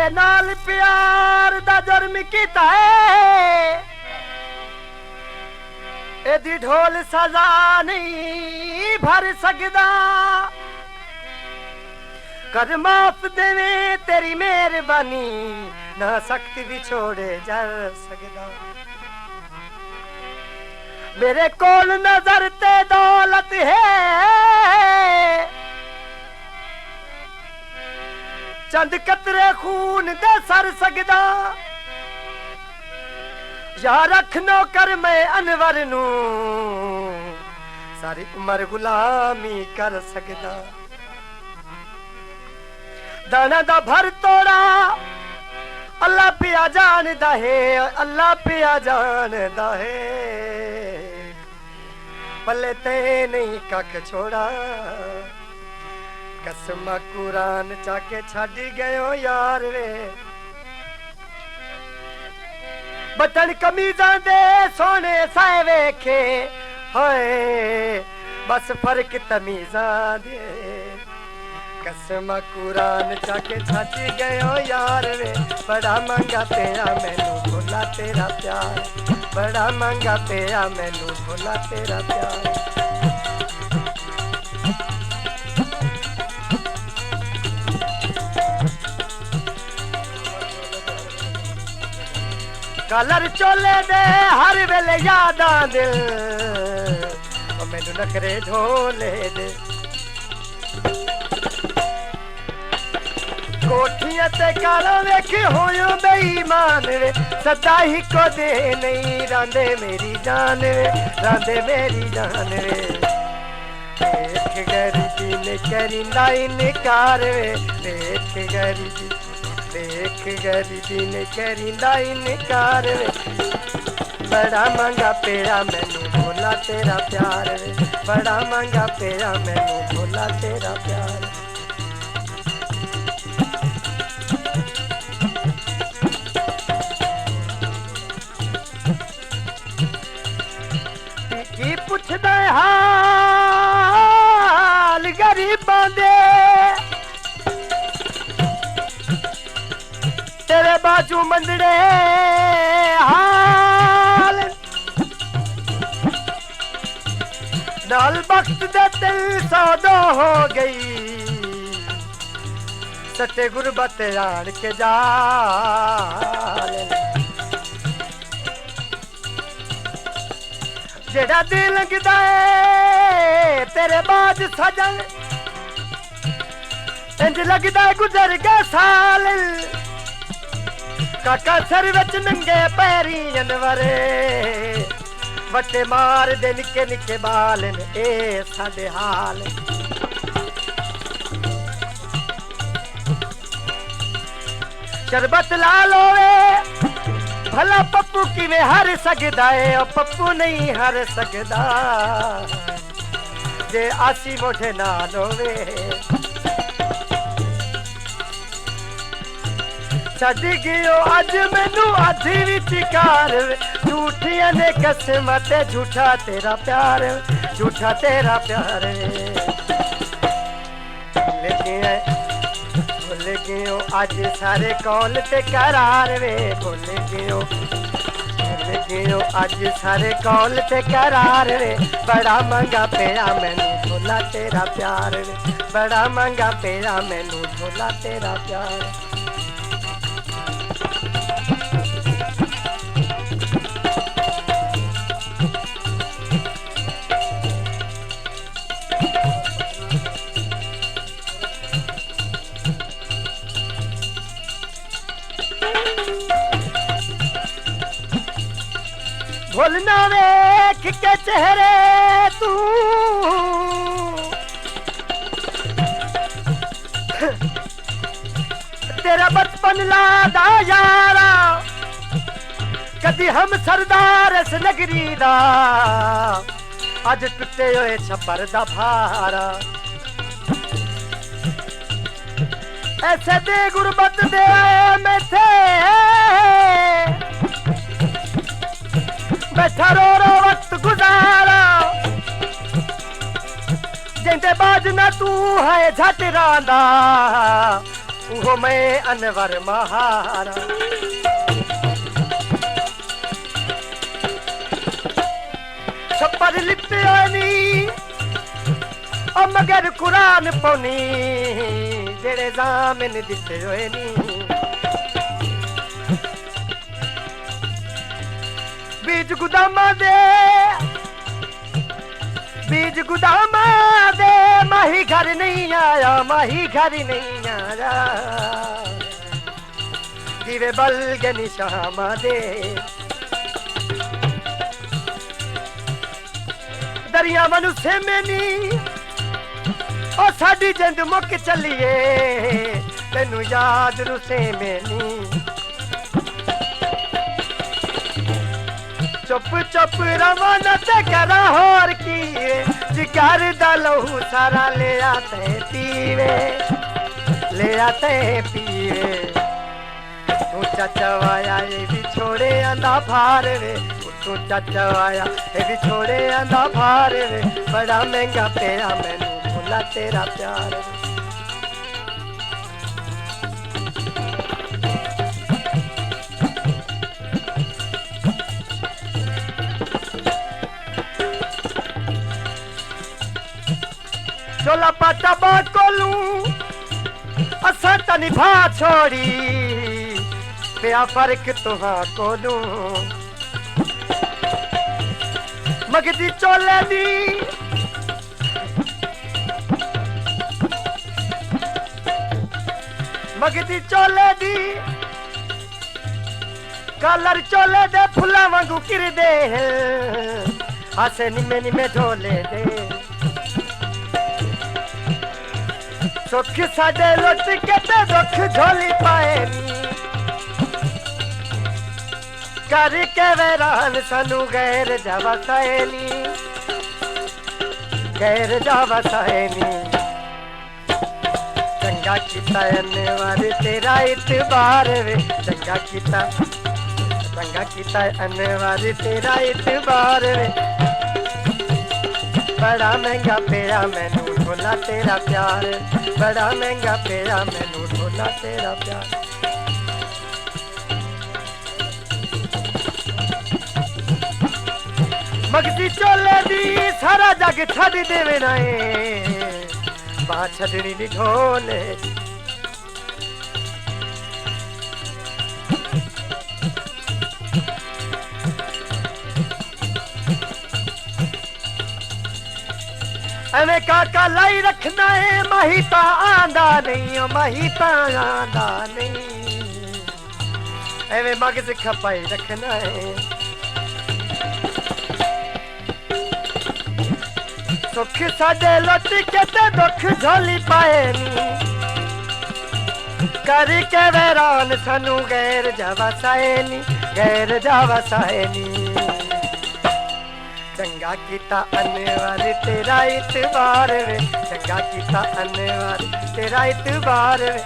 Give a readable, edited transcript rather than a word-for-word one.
तेरे नाल प्यार दा जुर्म कीता है, एदी ढोल सजा नहीं भर सकदा। कर माफ देवे तेरी मेहरबानी, ना सख्त भी छोड़े जा सकदा। मेरे कोल नजर ते दौलत है, चंद कतरे खून दे सर सकदा। या रखनो कर मैं अनवर नू, सारी उम्र गुलामी कर सकदा। दाना दा भर तोड़ा अल्लाह पिया जानदा है, अल्लाह पिया जानदा है। पल्ले ते नहीं कख छोड़ा, कसम कुरान चाके छाड़ी गयो यार वे। बटन कमीजा दे सोने साए वेखे, हाय बस फर्क तमीजा दे। कसम कुरान चाके छाड़ी गयो यार वे। बड़ा मंगा तेरा मैनू भोला तेरा प्यार, बड़ा मंगा तेरा मैनू भोला तेरा प्यार। कलर चोले दे हर वेले यादां दिल, मैनू नखरे ढोले दे। कोठियां ते काला वेखे होयो बेईमान वे, सदा ही को दे नहीं रांदे मेरी जान वे, रांदे मेरी जान वे। देख गरीबी ने करिंदा इनकार वे, देख गरीबी, देख गरीबी ने करिंदा इनकार वे। बड़ा मंगा पेड़ा मैनू भोला तेरा प्यार वे, बड़ा मंगा पेड़ा मैनू भोला तेरा प्यार। की पुछदा हाल गरीबां दे, तेरे बाजू मंदड़े हाल। नाल वक्त दे दिल सौदो हो गई, सच्चे गुरबत आन के जाल। जेड़ा दिल लगदा है तेरे बाद सजन, इंज लगदा गुजर गए साल। काका सर विच नंगे पैरी अनवरे, वटे मार दे निके निके बाल ने ए साडे हाल। शरबत ला लोवे भला पप्पू किवें हर सकदा है, ओ पप्पू नहीं हर सकदा जे आसी मोढे नाल होवे। छड्ड गयो अज मैनू आधी विच कार, झूठियां ने कसम ते झूठा तेरा प्यार, झूठा तेरा प्यार। भुल गयो अज सारे कौल ते करार वे, भुल गयो अज सारे कौल ते करार वे। बड़ा मंगा पेड़ा मैनू भोला तेरा प्यार वे, बड़ा मंगा पेड़ा मैनू भोला तेरा प्यार। भूलना वेख के चेहरे तू, तेरा बचपन लादा यारा। कदी हम सरदार इस नगरी दा, अज टुटे होए छप्पर दा भारा। ऐसे दे गुरबत दे मैं थे, बैठा रो रो वक्त गुजारा। जिंदे बाज ना तू है झट रांदा, वो मैं अनवर महारा छप्पर लिपते नी और मगर कुरान पौनी जेड़े जामिन दिते होए नी बीज गुदामा दे माही घर नहीं आया माही घर नहीं आया दिवे बलगे निशामा दे दरिया मनुष्य में नी ओ साडी जिंद मुक चलिए तेनू याद रुसे में नी चुप चुप रवाना ते करा होर की जिगर दा लहू सारा ले आते पीवे तू चचवाया ये भी छोड़े आंदा भार वे तू चचवाया ये भी छोड़े आंदा भार वे बड़ा महंगा पेया मैनू भुला तेरा प्यार वे। चोला पाटा बात कोलू असा तनी भा छोड़ी पिया फर्क तुहा कोलू मगदी चोले दी कलर चोले दे फुला वांगू किर दे हासे निमे निमे ढोले दे सुख साडे लुट के ते दुख झोली पाए कर के वैरान सानू गैर जावा साएनी चंगा कीता अनवर तेरा इतबार वे चंगा कीता अनवर तेरा इतबार वे बड़ा महंगा पेया मैनू ढोला तेरा प्यार बड़ा महंगा पेया मैनू ढोला तेरा प्यार। मगदी चोले दी सारा जग छड़ देवे नाए बां छड़नी दी ढोले एवें काका लाई रखना है माहीता आंदा नहीं एवें मगज खपाई रखना है सुख साडे लुट के ते दुख झोली पाए कर के वैरान सानू गैर जावा साएनी चंगा कीता अनवर तेरा इतबार वे चंगा कीता अनवर तेरा इतबार वे